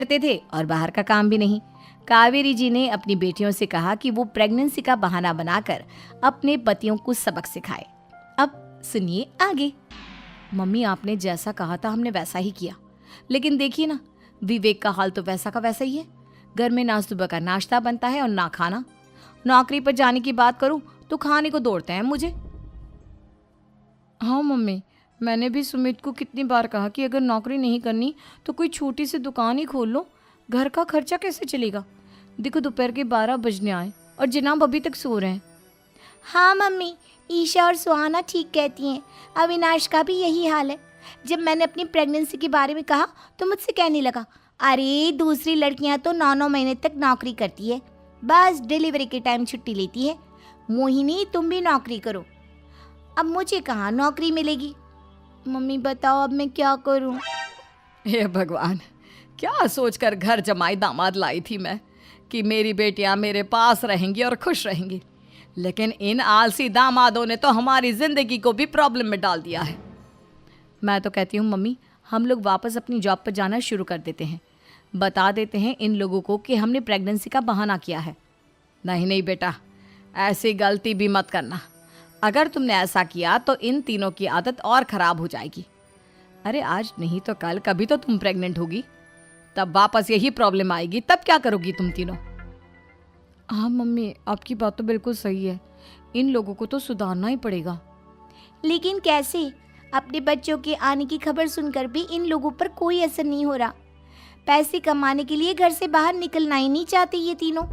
करते थे और बाहर का काम भी नहीं। कावेरी जी ने अपनी बेटियों से कहा कि वो प्रेगनेंसी का बहाना बनाकर अपने पतियों को सबक सिखाए। अब सुनिए आगे। मम्मी, आपने जैसा कहा था हमने वैसा ही किया, लेकिन देखिए ना, विवेक का हाल तो वैसा का वैसा ही है। घर में ना सुबह का नाश्ता बनता है और ना खाना। नौकरी पर जाने की बात करूं तो खाने को दौड़ते हैं मुझे। हाँ मम्मी, मैंने भी सुमित को कितनी बार कहा कि अगर नौकरी नहीं करनी तो कोई छोटी सी दुकान ही खोल लो, घर का खर्चा कैसे चलेगा। देखो दोपहर के 12 बजने आए और जनाब अभी तक सो रहे हैं। हाँ मम्मी, ईशा और सुहाना ठीक कहती हैं। अविनाश का भी यही हाल है। जब मैंने अपनी प्रेगनेंसी के बारे में कहा तो मुझसे कहने लगा, अरे दूसरी लड़कियां तो 9-9 महीने तक नौकरी करती है, बस डिलीवरी के टाइम छुट्टी लेती है। मोहिनी, तुम भी नौकरी करो। अब मुझे कहाँ नौकरी मिलेगी। मम्मी बताओ अब मैं क्या करूँ। हे भगवान, क्या सोचकर घर जमाई दामाद लाई थी मैं कि मेरी बेटियां मेरे पास रहेंगी और खुश रहेंगी, लेकिन इन आलसी दामादों ने तो हमारी जिंदगी को भी प्रॉब्लम में डाल दिया है। मैं तो कहती हूँ मम्मी, हम लोग वापस अपनी जॉब पर जाना शुरू कर देते हैं। बता देते हैं इन लोगों को कि हमने प्रेगनेंसी का बहाना किया है। नहीं नहीं बेटा, ऐसी गलती भी मत करना। अगर तुमने ऐसा किया तो इन तीनों की आदत और ख़राब हो जाएगी। अरे आज नहीं तो कल कभी तो तुम प्रेग्नेंट होगी, तब वापस यही प्रॉब्लम आएगी। तब क्या करोगी तुम तीनों। हाँ मम्मी, आपकी बात तो बिल्कुल सही है। इन लोगों को तो सुधारना ही पड़ेगा। लेकिन कैसे? अपने बच्चों के आने की खबर सुनकर भी इन लोगों पर कोई असर नहीं हो रहा। पैसे कमाने के लिए घर से बाहर निकलना ही नहीं चाहते ये तीनों।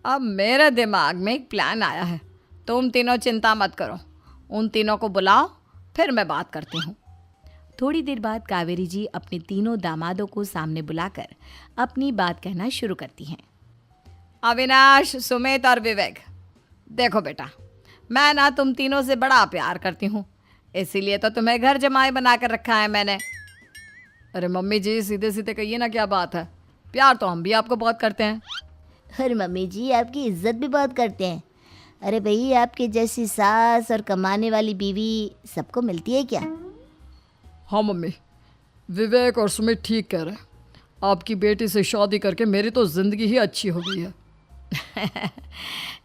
अब मेरे दिमाग में एक प्लान आया है। तुम तीनों चिंता मत करो, उन तीनों को बुलाओ, फिर मैं बात करती हूँ। थोड़ी देर बाद कावेरी जी अपने तीनों दामादों को सामने बुलाकर अपनी बात कहना शुरू करती हैं। अविनाश, सुमित और विवेक, देखो बेटा, मैं ना तुम तीनों से बड़ा प्यार करती हूँ, इसीलिए तो तुम्हें घर जमाई बना कर रखा है मैंने। अरे मम्मी जी, सीधे सीधे कहिए ना, क्या बात है। प्यार तो हम भी आपको बहुत करते हैं। अरे मम्मी जी, आपकी इज्जत भी बहुत करते हैं। अरे भाई, आपके जैसी सास और कमाने वाली बीवी सबको मिलती है क्या? हाँ मम्मी, विवेक और सुमित ठीक कह रहे हैं। आपकी बेटी से शादी करके मेरी तो ज़िंदगी ही अच्छी हो गई है।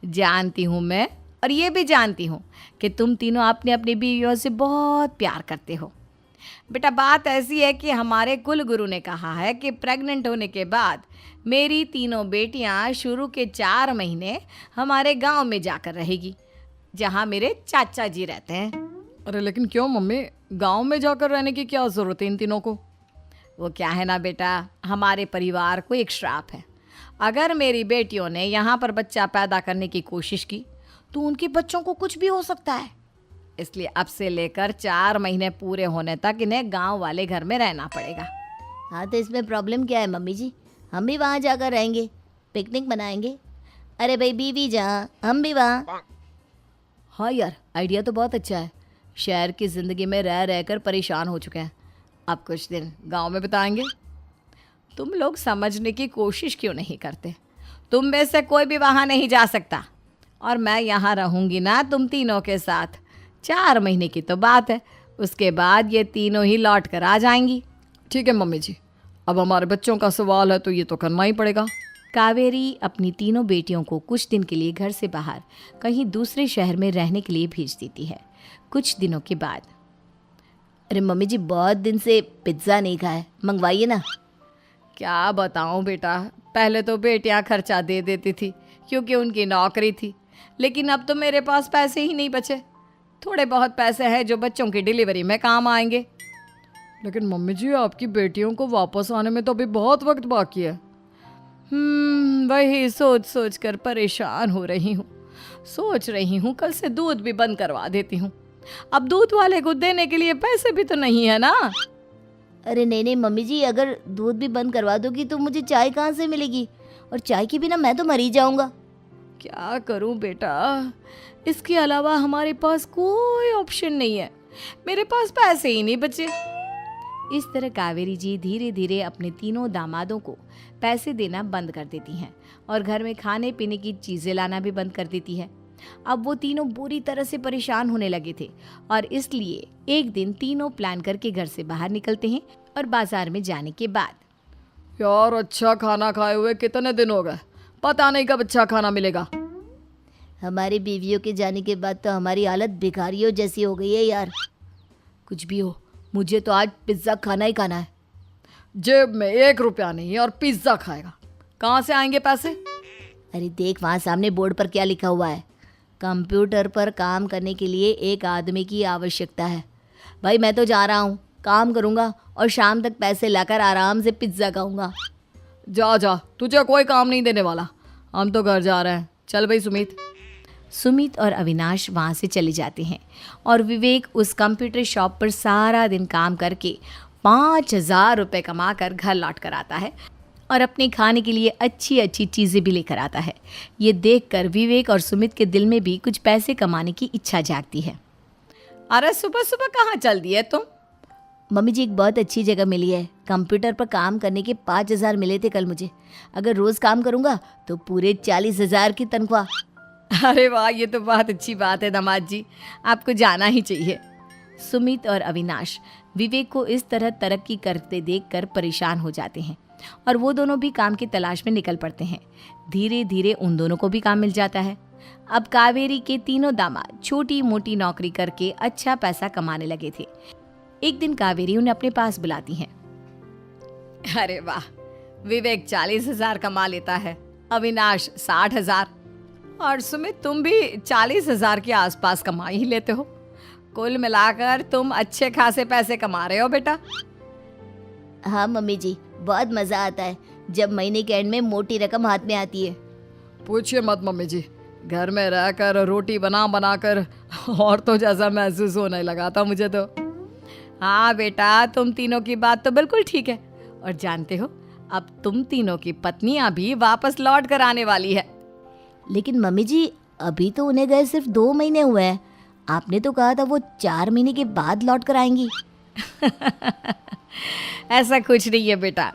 जानती हूँ मैं, और ये भी जानती हूँ कि तुम तीनों अपने अपनी बीवियों से बहुत प्यार करते हो। बेटा, बात ऐसी है कि हमारे कुल गुरु ने कहा है कि प्रेग्नेंट होने के बाद मेरी तीनों बेटियां शुरू के 4 महीने हमारे गांव में जाकर रहेगी, जहां मेरे चाचा जी रहते हैं। अरे लेकिन क्यों मम्मी, गांव में जाकर रहने की क्या ज़रूरत है इन तीनों को। वो क्या है ना बेटा, हमारे परिवार को एक श्राप है। अगर मेरी बेटियों ने यहाँ पर बच्चा पैदा करने की कोशिश की तो उनके बच्चों को कुछ भी हो सकता है। इसलिए अब से लेकर 4 महीने पूरे होने तक इन्हें गांव वाले घर में रहना पड़ेगा। हाँ तो इसमें प्रॉब्लम क्या है मम्मी जी, हम भी वहाँ जाकर रहेंगे, पिकनिक मनाएंगे। अरे भाई, बीवी जहाँ हम भी वहाँ। हाँ यार, आइडिया तो बहुत अच्छा है। शहर की ज़िंदगी में रह रहकर परेशान हो चुके हैं, अब कुछ दिन गांव में बिताएंगे। तुम लोग समझने की कोशिश क्यों नहीं करते। तुम में से कोई भी वहाँ नहीं जा सकता, और मैं यहाँ रहूँगी ना तुम तीनों के साथ। 4 महीने की तो बात है, उसके बाद ये तीनों ही लौट कर आ जाएंगी। ठीक है मम्मी जी, अब हमारे बच्चों का सवाल है तो ये तो करना ही पड़ेगा। कावेरी अपनी तीनों बेटियों को कुछ दिन के लिए घर से बाहर कहीं दूसरे शहर में रहने के लिए भेज देती है। कुछ दिनों के बाद, अरे मम्मी जी, बहुत दिन से पिज्ज़ा नहीं खाया, मंगवाइए ना। क्या बताऊं बेटा, पहले तो बेटियां खर्चा दे देती थी क्योंकि उनकी नौकरी थी, लेकिन अब तो मेरे पास पैसे ही नहीं बचे। थोड़े बहुत पैसे हैं जो बच्चों की डिलीवरी में काम आएंगे। लेकिन मम्मी जी, आपकी बेटियों को वापस आने में तो अभी बहुत वक्त बाकी है। वही सोच सोच कर परेशान हो रही हूँ। सोच रही हूँ कल से दूध भी बंद करवा देती हूँ। अब दूध वाले को देने के लिए पैसे भी तो नहीं है ना। अरे नहीं नहीं मम्मी जी, अगर दूध भी बंद करवा दोगी तो मुझे चाय कहाँ से मिलेगी, और चाय के बिना मैं तो मर ही जाऊँगा। क्या करूँ बेटा, इसके अलावा हमारे पास कोई ऑप्शन नहीं है। मेरे पास पैसे ही नहीं बचे। इस तरह कावेरी जी धीरे धीरे अपने तीनों दामादों को पैसे देना बंद कर देती हैं और घर में खाने पीने की चीज़ें लाना भी बंद कर देती है। अब वो तीनों बुरी तरह से परेशान होने लगे थे और इसलिए एक दिन तीनों प्लान करके घर से बाहर निकलते हैं और बाजार में जाने के बाद, यार अच्छा खाना खाए हुए कितने दिन हो गए, पता नहीं कब अच्छा खाना मिलेगा। हमारी बीवियों के जाने के बाद तो हमारी हालत भिखारियों जैसी हो गई है यार। कुछ भी हो, मुझे तो आज पिज्ज़ा खाना ही खाना है। जेब में 1 रुपया नहीं है और पिज्ज़ा खाएगा, कहाँ से आएंगे पैसे? अरे देख वहाँ सामने बोर्ड पर क्या लिखा हुआ है, कंप्यूटर पर काम करने के लिए एक आदमी की आवश्यकता है। भाई मैं तो जा रहा हूँ, काम करूँगा और शाम तक पैसे लाकर आराम से पिज्ज़ा खाऊंगा। जा जा, तुझे कोई काम नहीं देने वाला, हम तो घर जा रहे हैं। चल भाई सुमित। सुमित और अविनाश वहाँ से चले जाते हैं और विवेक उस कंप्यूटर शॉप पर सारा दिन काम करके 5,000 रुपये कमा कर घर लौट कर आता है और अपने खाने के लिए अच्छी अच्छी चीज़ें भी लेकर आता है। ये देखकर विवेक और सुमित के दिल में भी कुछ पैसे कमाने की इच्छा जागती है। अरे सुबह सुबह कहाँ चल दी है तुम? मम्मी जी एक बहुत अच्छी जगह मिली है, कंप्यूटर पर काम करने के 5,000 मिले थे कल मुझे। अगर रोज़ काम करूँगा तो पूरे 40,000 की तनख्वाह। अरे वाह, ये तो बहुत अच्छी बात है दामाद जी, आपको जाना ही चाहिए। सुमित और अविनाश विवेक को इस तरह तरक्की करते देखकर परेशान हो जाते हैं और वो दोनों भी काम की तलाश में निकल पड़ते हैं। धीरे धीरे उन दोनों को भी काम मिल जाता है। अब कावेरी के तीनों दामाद छोटी मोटी नौकरी करके अच्छा पैसा कमाने लगे थे। एक दिन कावेरी उन्हें अपने पास बुलाती है। अरे वाह, विवेक 40,000 कमा लेता है, अविनाश 60,000 और सुमित तुम भी 40,000 के आसपास कमा ही लेते हो। कुल मिलाकर तुम अच्छे खासे पैसे कमा रहे हो बेटा। हाँ मम्मी जी, बहुत मज़ा आता है जब महीने के एंड में मोटी रकम हाथ में आती है। पूछिए मत मम्मी जी, घर में रहकर रोटी बना बना कर और तो जैसा महसूस होने लगा था मुझे तो। हाँ बेटा, तुम तीनों की बात तो बिल्कुल ठीक है। और जानते हो, अब तुम तीनों की पत्नियां भी वापस लौट कर आने वाली है। लेकिन मम्मी जी अभी तो उन्हें गए सिर्फ 2 महीने हुए हैं, आपने तो कहा था वो 4 महीने के बाद लौट कर आएंगी। ऐसा कुछ नहीं है बेटा,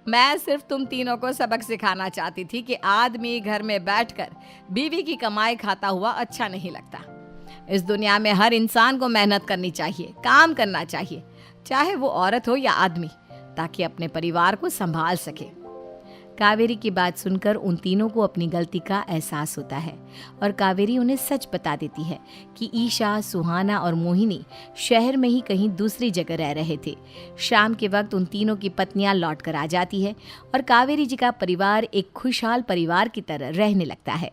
मैं सिर्फ तुम तीनों को सबक सिखाना चाहती थी कि आदमी घर में बैठकर बीवी की कमाई खाता हुआ अच्छा नहीं लगता। इस दुनिया में हर इंसान को मेहनत करनी चाहिए, काम करना चाहिए, चाहे वो औरत हो या आदमी, ताकि अपने परिवार को संभाल सके। कावेरी की बात सुनकर उन तीनों को अपनी गलती का एहसास होता है और कावेरी उन्हें सच बता देती है कि ईशा, सुहाना और मोहिनी शहर में ही कहीं दूसरी जगह रह रहे थे। शाम के वक्त उन तीनों की पत्नियां लौट कर आ जाती है और कावेरी जी का परिवार एक खुशहाल परिवार की तरह रहने लगता है।